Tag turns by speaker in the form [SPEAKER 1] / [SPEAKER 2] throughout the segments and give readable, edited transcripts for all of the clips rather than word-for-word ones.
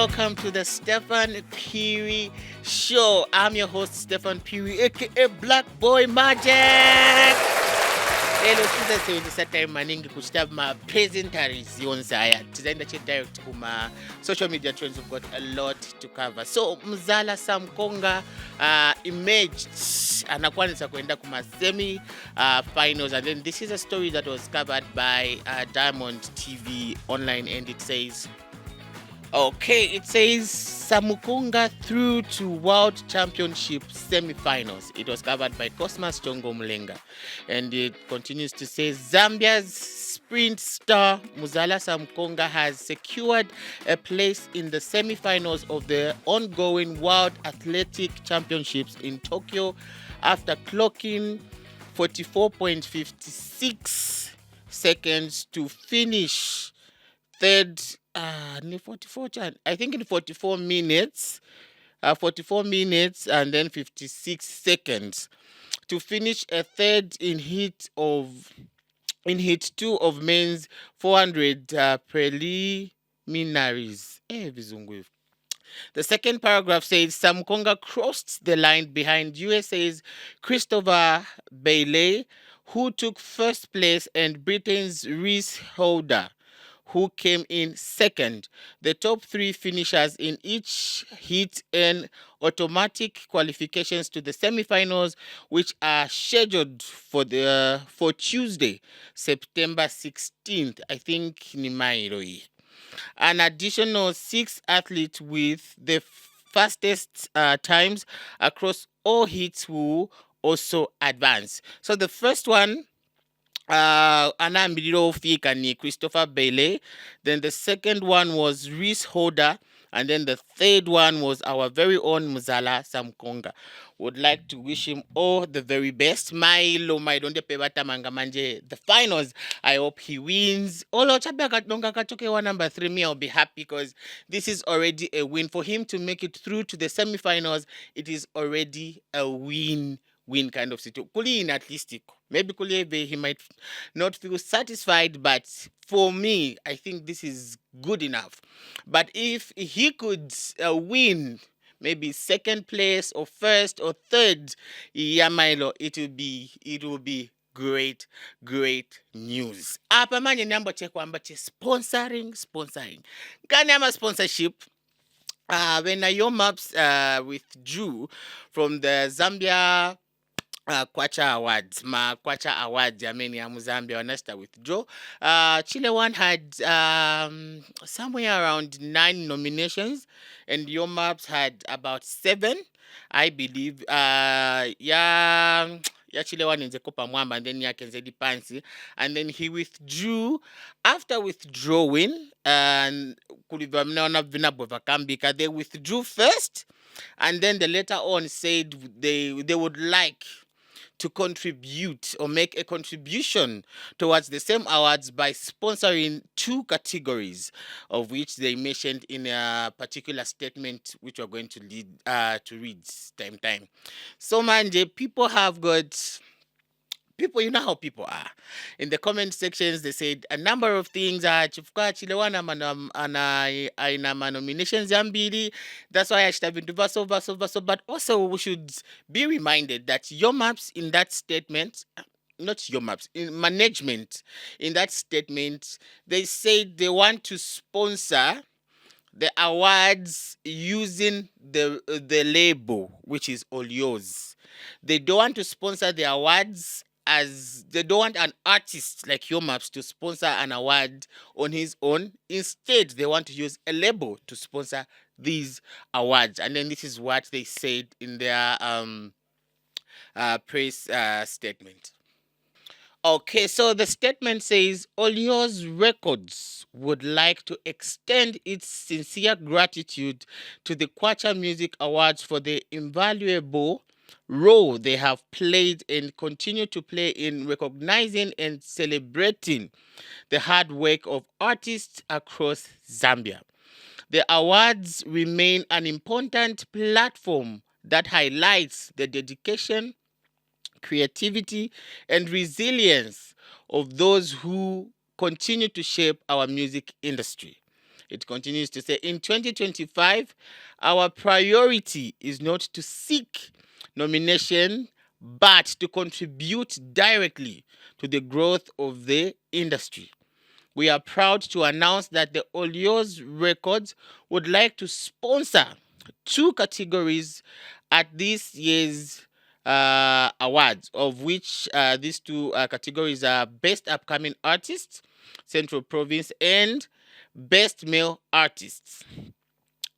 [SPEAKER 1] welcome to the Steffan Phiri Show. I'm your host, Steffan Phiri, aka Black Boy Magic. Lelo sizasebenzisa time maningi kuchita ma-presentaries yonzaya tizaenda direct kuma social media trends. We've got a lot to cover. So Mzala Samkonga emerged anakwanisa kuenda kuma semi finals, and then this is a story that was covered by Diamond TV online, and it says Samukunga through to World Championship semi-finals. It was covered by Cosmas Chongo Mulenga. And it continues to say Zambia's sprint star Muzala Samukunga has secured a place in the semi-finals of the ongoing World Athletic Championships in Tokyo after clocking 44.56 seconds to finish third. In 44 I think in 44 minutes, 44 minutes and then 56 seconds to finish a third in hit 2 of men's 400 preliminaries. The second paragraph says Samkonga crossed the line behind USA's Christopher Bailey, who took first place, and Britain's Reese Holder, who came in second. The top three finishers in each heat earn automatic qualifications to the semi-finals, which are scheduled for Tuesday, September 16th. I think ni Mairoi. An additional 6 athletes with the fastest times across all heats will also advance. So the first one, anaambirira ofika ni Christopher Bailey. Then the second one was Reese Holder. And then the third one was our very own Muzala Samkonga. Would like to wish him all the very best. The finals, I hope he wins. Number 3, me, I'll be happy because this is already a win. For him to make it through to the semi-finals, it is already a win kind of situation. Kuli at least maybe he might not feel satisfied, but for me, I think this is good enough. But if he could win maybe second place or first or third, Yamailo, it will be great news. Apa manje nyambo chekwamba sponsoring kani ama sponsorship. When Yomaps withdrew from the Zambia Kwacha Awards, Kwacha Awards, Yameni ya Zambia wanasta withdraw. Chile One had somewhere around 9 nominations, and Yomaps had about 7, I believe. Ya Chile One in Zekopa Mwamba, and then ya Kenzedi Pansi, and then he withdrew. After withdrawing, and they withdrew first, and then the later on said they would like to contribute or make a contribution towards the same awards by sponsoring 2 categories, of which they mentioned in a particular statement, which we're going to read time. So manje, people, you know how people are. In the comment sections, they said a number of things. Chifukwa Chilewana aina nominations yambili. That's why I should have been verso. But also, we should be reminded that Yomaps in that statement, not Yomaps, in management in that statement, they said they want to sponsor the awards using the label, which is all yours. They don't want to sponsor the awards, as they don't want an artist like Yomaps to sponsor an award on his own. Instead, they want to use a label to sponsor these awards. And then this is what they said in their press statement. Okay, so the statement says Olio's Records would like to extend its sincere gratitude to the Kwacha Music Awards for the invaluable role they have played and continue to play in recognizing and celebrating the hard work of artists across Zambia. The awards remain an important platform that highlights the dedication, creativity, and resilience of those who continue to shape our music industry. It continues to say, in 2025, our priority is not to seek nomination, but to contribute directly to the growth of the industry. We are proud to announce that the Olios Records would like to sponsor two categories at this year's awards, of which these two categories are Best Upcoming Artist, Central Province, and Best Male Artists.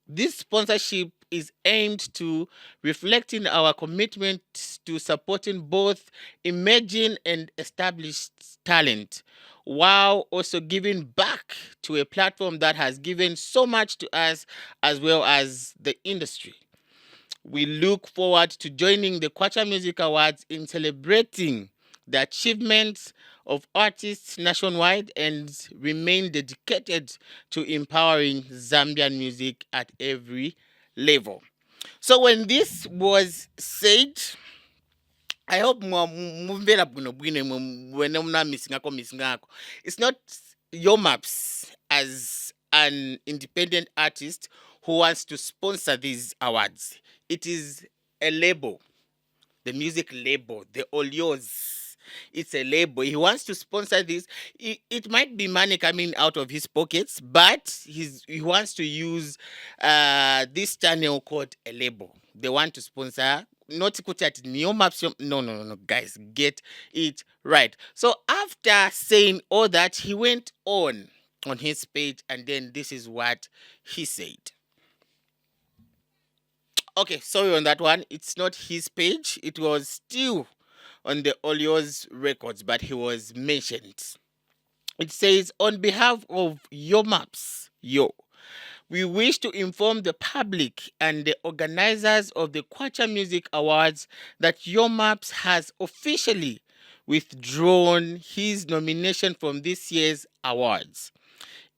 [SPEAKER 1] This sponsorship is aimed to reflecting our commitment to supporting both emerging and established talent, while also giving back to a platform that has given so much to us as well as the industry. We look forward to joining the Kwacha Music Awards in celebrating the achievements of artists nationwide and remain dedicated to empowering Zambian music at every level. So when this was said, I hope mumvera bwino bwino when mna missing ako. It's not your maps as an independent artist who wants to sponsor these awards. It is a label, the music label, the Olios. It's a label. He wants to sponsor this. It might be money coming out of his pockets, but he wants to use this channel called a label. They want to sponsor. Not kuti ati niyo maps. No, guys, get it right. So after saying all that, he went on his page, and then this is what he said. Okay, sorry on that one. It's not his page. It was still on the Olios records, but he was mentioned. It says, on behalf of Yo Maps, we wish to inform the public and the organizers of the Kwacha Music Awards that Yo Maps has officially withdrawn his nomination from this year's awards.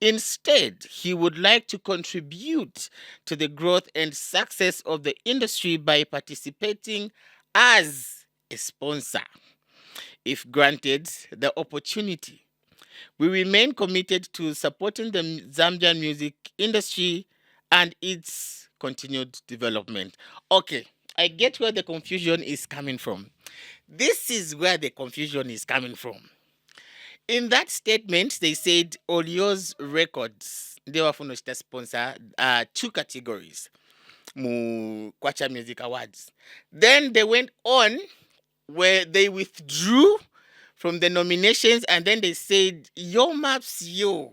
[SPEAKER 1] Instead, he would like to contribute to the growth and success of the industry by participating as a sponsor, if granted the opportunity. We remain committed to supporting the Zambian music industry and its continued development. Okay, I get where the confusion is coming from. This is where the confusion is coming from. In that statement, they said Olio's Records, they were going to sponsor two categories, mu Kwacha Music Awards. Then they went on where they withdrew from the nominations, and then they said Yo Maps Yo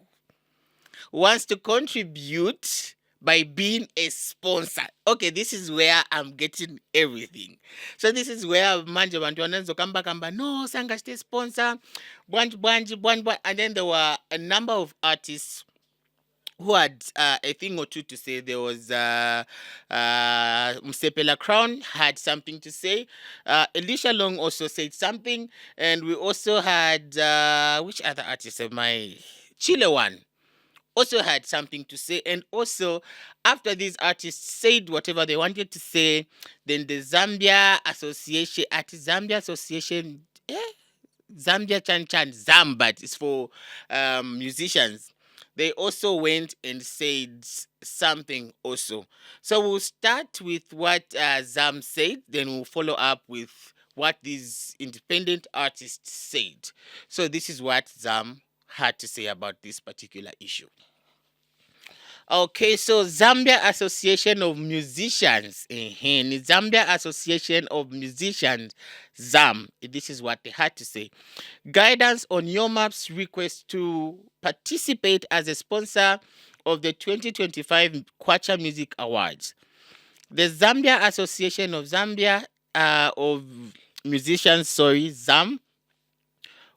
[SPEAKER 1] wants to contribute by being a sponsor. Okay, this is where I'm getting everything. So this is where manje bantu wananzo kamba no sanga stay sponsor bwanji, and then there were a number of artists who had a thing or two to say. There was Msepela Crown had something to say. Elisha Long also said something, and we also had which other artist am I? Chile One also had something to say. And also, after these artists said whatever they wanted to say, then the Zambia Association, Zambia Chan Zambat is for musicians. They also went and said something also. So we'll start with what Zam said, then we'll follow up with what these independent artists said. So this is what Zam had to say about this particular issue. Okay, so Zambia Association of Musicians, Zambia Association of Musicians, ZAM, this is what they had to say. Guidance on Yo Maps request to participate as a sponsor of the 2025 Kwacha Music Awards. The Zambia Association of Musicians, ZAM,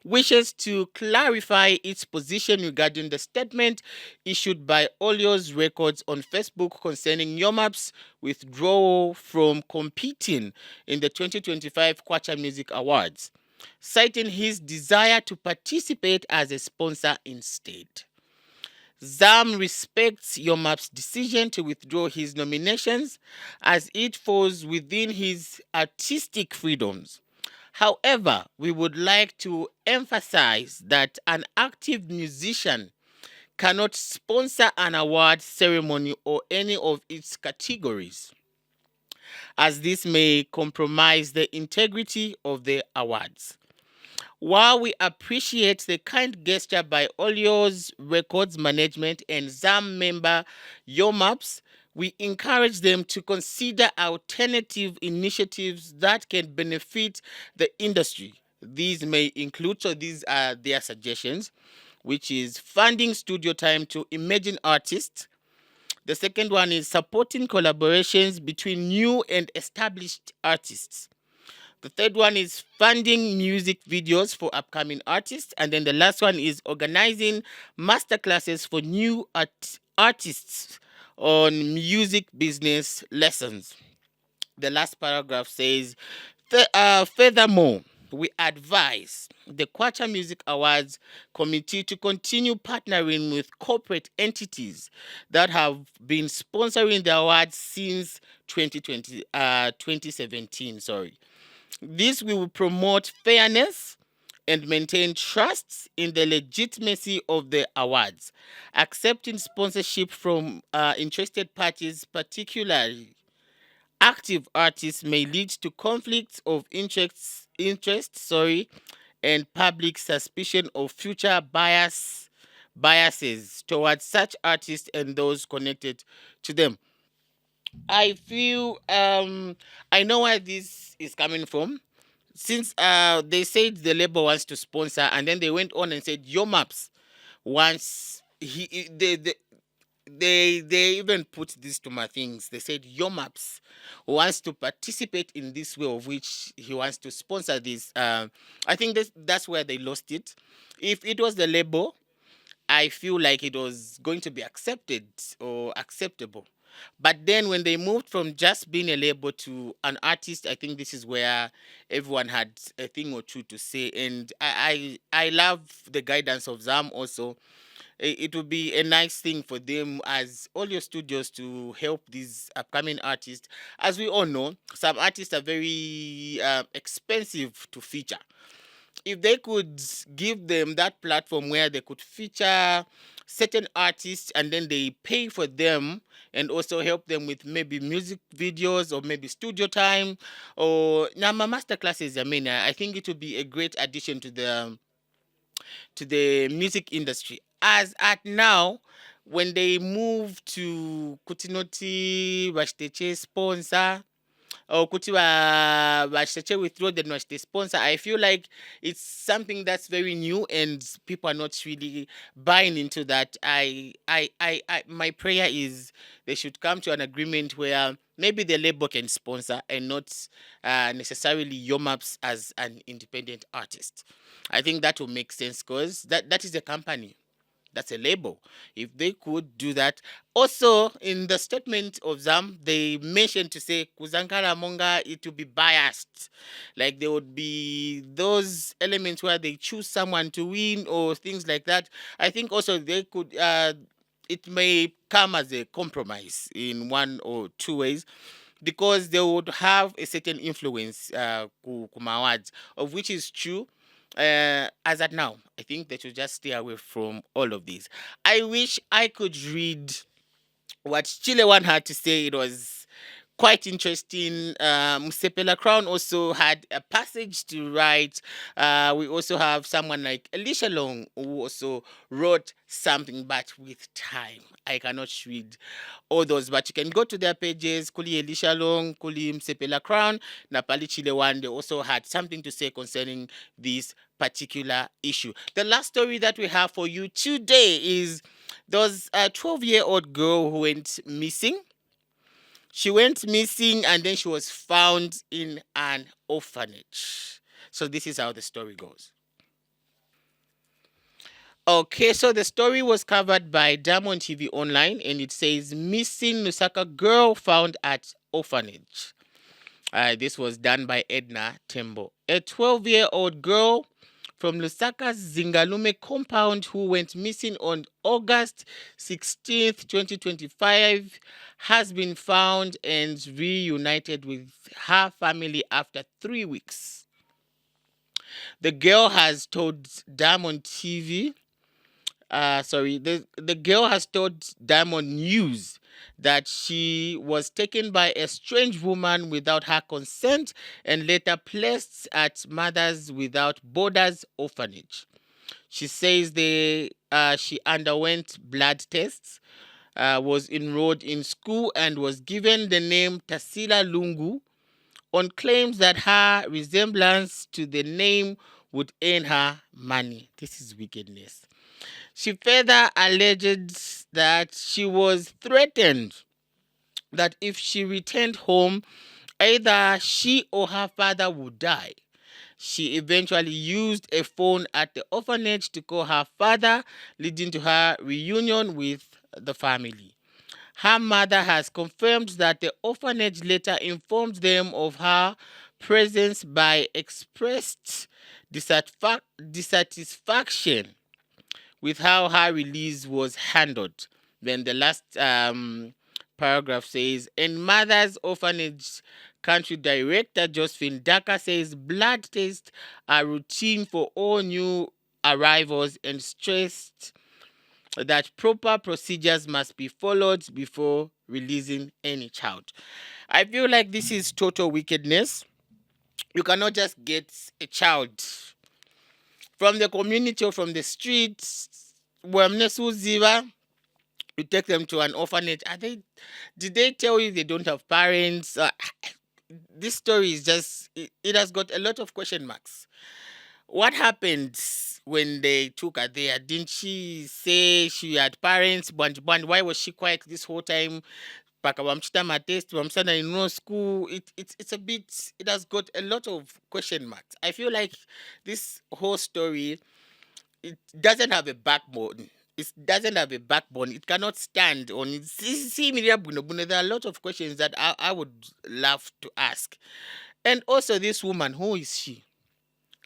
[SPEAKER 1] wishes to clarify its position regarding the statement issued by Olios Records on Facebook concerning Yo Maps' withdrawal from competing in the 2025 Kwacha Music Awards, citing his desire to participate as a sponsor instead. ZAM respects Yo Maps' decision to withdraw his nominations as it falls within his artistic freedoms. However, we would like to emphasize that an active musician cannot sponsor an award ceremony or any of its categories, as this may compromise the integrity of the awards. While we appreciate the kind gesture by Olio's Records Management and ZAM member Yomaps, we encourage them to consider alternative initiatives that can benefit the industry. These may include, so these are their suggestions, which is funding studio time to emerging artists. The second one is supporting collaborations between new and established artists. The third one is funding music videos for upcoming artists. And then the last one is organizing masterclasses for new artists on music business lessons. The last paragraph says, furthermore, we advise the Kwacha Music Awards Committee to continue partnering with corporate entities that have been sponsoring the awards since 2017. This will promote fairness and maintain trust in the legitimacy of the awards. Accepting sponsorship from interested parties, particularly active artists, may lead to conflicts of interest, and public suspicion of future biases towards such artists and those connected to them. I feel I know where this is coming from. Since they said the label wants to sponsor, and then they went on and said your maps wants they even put this to my things. They said your maps wants to participate in this way of which he wants to sponsor this. I think that's where they lost it. If it was the label, I feel like it was going to be accepted or acceptable. But then when they moved from just being a label to an artist, I think this is where everyone had a thing or two to say. And I love the guidance of ZAM also. It would be a nice thing for them as all your studios to help these upcoming artists. As we all know, some artists are very expensive to feature. If they could give them that platform where they could feature certain artists and then they pay for them and also help them with maybe music videos or maybe studio time or Nama master classes, I think it would be a great addition to the music industry. As at now, when they move to Kutinoti Washteche sponsor, or kuti vasheche withdraw then they sponsor, I feel like it's something that's very new and people are not really buying into that. My prayer is they should come to an agreement where maybe the label can sponsor and not necessarily Yomaps as an independent artist. I think that will make sense because that is a company, that's a label. If they could do that. Also, in the statement of ZAM, they mentioned to say Kuzankara Monga it will be biased. Like there would be those elements where they choose someone to win or things like that. I think also they could it may come as a compromise in one or two ways because they would have a certain influence kumawads, of which is true. As at now, I think they should just stay away from all of these. I wish I could read what Chile One had to say. It was quite interesting. Musepela Crown also had a passage to write. We also have someone like Elisha Long who also wrote something, but with time. I cannot read all those, but you can go to their pages. Kuli Elisha Long, Kuli Musepela Crown, Napali Chile One. They also had something to say concerning this particular issue. The last story that we have for you today is there was a 12-year-old girl who went missing. She went missing and then she was found in an orphanage. So this is how the story goes. Okay, so the story was covered by Diamond TV Online and it says missing Lusaka girl found at orphanage. This was done by Edna Tembo. A 12-year-old girl from Lusaka's Zingalume compound who went missing on August 16th, 2025 has been found and reunited with her family after 3 weeks. The girl has told Diamond TV sorry, the girl has told Diamond News that she was taken by a strange woman without her consent and later placed at Mothers Without Borders orphanage. She says she underwent blood tests, was enrolled in school, and was given the name Tassila Lungu on claims that her resemblance to the name would earn her money. This is wickedness. She further alleged that she was threatened that if she returned home, either she or her father would die. She eventually used a phone at the orphanage to call her father, leading to her reunion with the family. Her mother has confirmed that the orphanage later informed them of her presence by expressed dissatisfaction with how her release was handled. Then the last paragraph says, and Mother's Orphanage Country Director Josephine Daka says blood tests are routine for all new arrivals and stressed that proper procedures must be followed before releasing any child. I feel like this is total wickedness. You cannot just get a child from the community or from the streets. You take them to an orphanage. Did they tell you they don't have parents? This story is just, it has got a lot of question marks. What happened when they took her there? Didn't she say she had parents? Why was she quiet this whole time? Paka wamchita matest, wamsana in no school. It's a bit, it has got a lot of question marks. I feel like this whole story, it doesn't have a backbone. It doesn't have a backbone. It cannot stand on its. There are a lot of questions that I would love to ask. And also, this woman, who is she?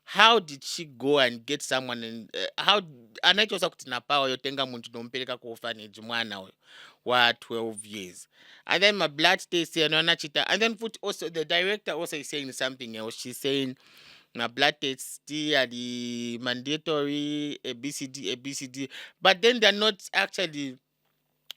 [SPEAKER 1] How did she go and get someone? And how anaitwa kuti napawa yotenga muntu nompeleka ku orphanage mwana wa 12 years, and then my blood test anaona chita, and then put also the director also is saying something else. She's saying na blood tests are the mandatory ABCD, but then they're not actually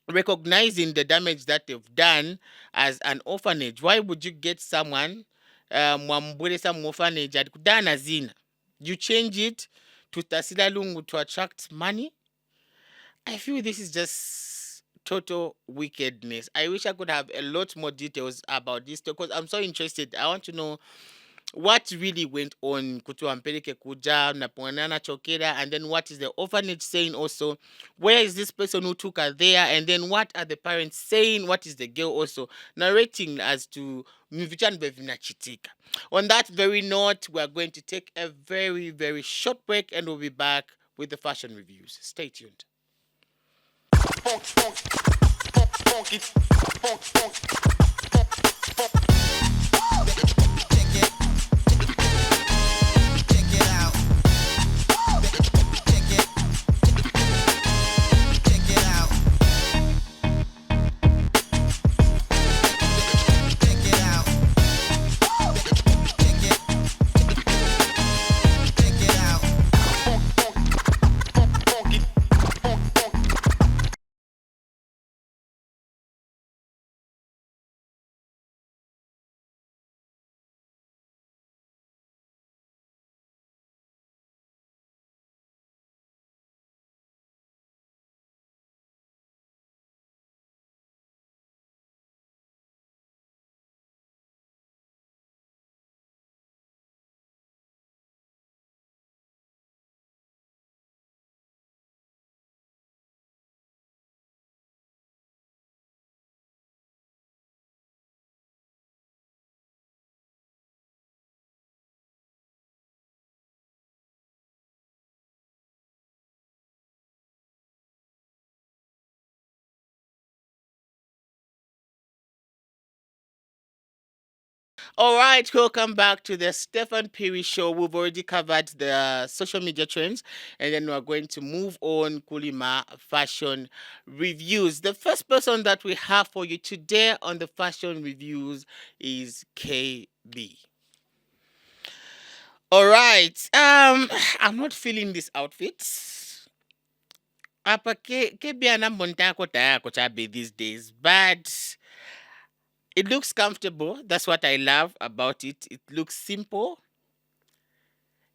[SPEAKER 1] recognizing the damage that they've done as an orphanage. Why would you get someone some orphanage at kudana zina? You change it to Tasila Lungu to attract money? I feel this is just total wickedness. I wish I could have a lot more details about this because I'm so interested. I want to know what really went on kutu ampeleke kuja napoanana chokera, and then what is the orphanage saying also, where is this person who took her there, and then what are the parents saying, what is the girl also narrating as to mivichan bevina chitika. On that very note, we are going to take a very very short break and we'll be back with the fashion reviews. Stay tuned. All right, welcome back to the Steffan Phiri show. We've already covered the social media trends, and then we're going to move on Kulima fashion reviews. The first person that we have for you today on the fashion reviews is KB. All right, I'm not feeling this outfit. Apa ke biana montako tayako chabe these days, but it looks comfortable. That's what I love about it. It looks simple.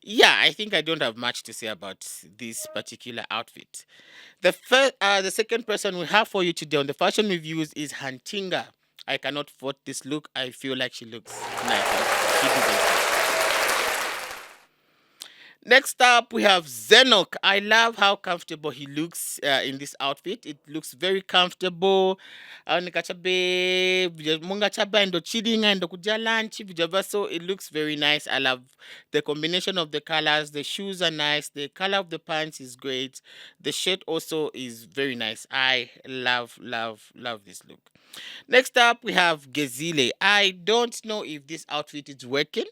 [SPEAKER 1] Yeah, I think I don't have much to say about this particular outfit. The second person we have for you today on the fashion reviews is Hantinga. I cannot fault this look. I feel like she looks nice. She deserves it. Next up, we have Zenok. I love how comfortable he looks in this outfit. It looks very comfortable. Nikachabe, munga chaba endo chilling endo kuja lunch vijava, so it looks very nice. I love the combination of the colors. The shoes are nice. The color of the pants is great. The shirt also is very nice. I love, love, love this look. Next up, we have Gezile. I don't know if this outfit is working,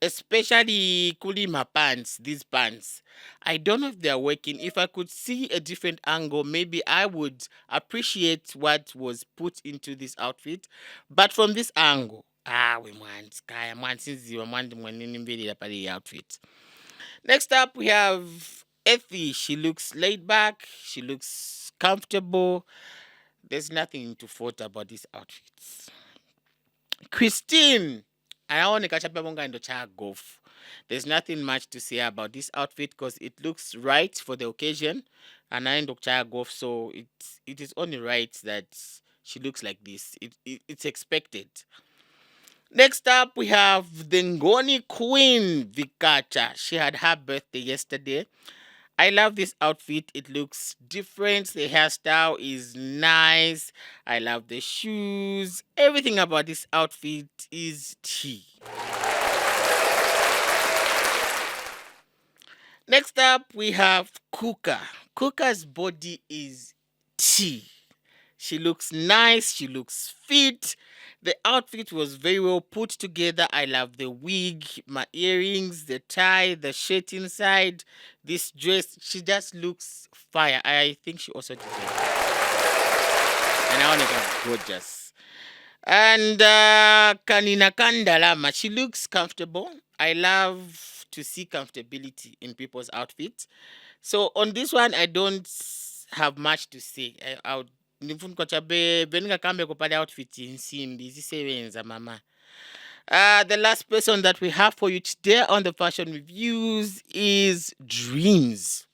[SPEAKER 1] especially Kulima pants, these pants. I don't know if they're working. If I could see a different angle, maybe I would appreciate what was put into this outfit. But from this angle, we want kaya man since you want the outfit. Next up, we have Effie. She looks laid back. She looks comfortable. There's nothing to fault about these outfits. Christine. Golf. There's nothing much to say about this outfit because it looks right for the occasion. And I end golf, so it is only right that she looks like this. It's expected. Next up, we have the Ngoni Queen, Vikacha. She had her birthday yesterday. I love this outfit. It looks different. The hairstyle is nice. I love the shoes. Everything about this outfit is tea. Next up, we have Kuka. Kuka's body is tea. She looks nice. She looks fit. The outfit was very well put together. I love the wig, my earrings, the tie, the shirt inside. This dress, she just looks fire. I think she also deserves it. And I want to get gorgeous. And Kanina Kandalama, she looks comfortable. I love to see comfortability in people's outfits. So on this one, I don't have much to say. I would ndifuna kwachabe bengakambe kupale outfit insimbi zisebenza mama. The last person that we have for you today on the fashion reviews is Dreams.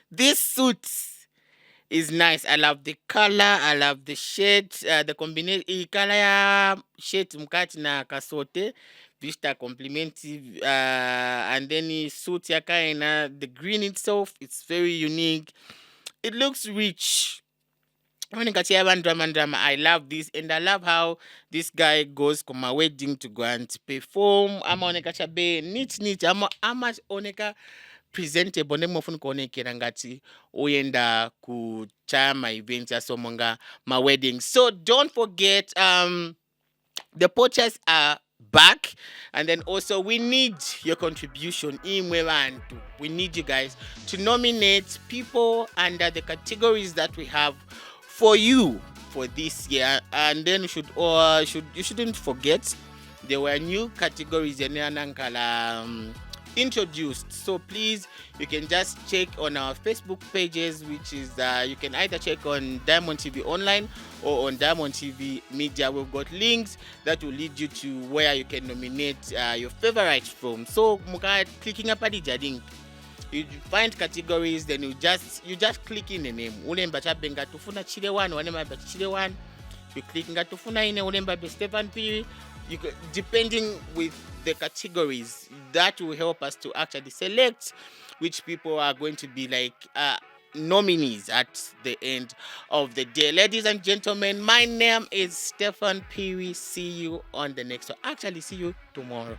[SPEAKER 1] This suit is nice. I love the color. I love the shade. The combination color ya shade mkati na kasote vista complementive, and then suit ya kaina the green itself. It's very unique. It looks rich. I love this, and I love how this guy goes to my wedding to go and perform. I'm on neat. I'm oneka presentable nemofuna kuonekera ngati oyenda kuchama event yasomonga my wedding. So don't forget, the poachers are back, and then also we need your contribution in Mwebantu. We need you guys to nominate people under the categories that we have for you for this year. And then you shouldn't forget there were new categories introduced. So please, you can just check on our Facebook pages, which is you can either check on Diamond TV Online or on Diamond TV Media. We've got links that will lead you to where you can nominate your favorites from. So clicking up at the link, you find categories, then you just click in the name. Ulemba chabenga tufuna chile one, wanema chile one. You click nga tufuna ine ulemba be Steffan Phiri. Depending with the categories, that will help us to actually select which people are going to be like nominees at the end of the day. Ladies and gentlemen, my name is Steffan Phiri. See you on the next one. Actually, see you tomorrow.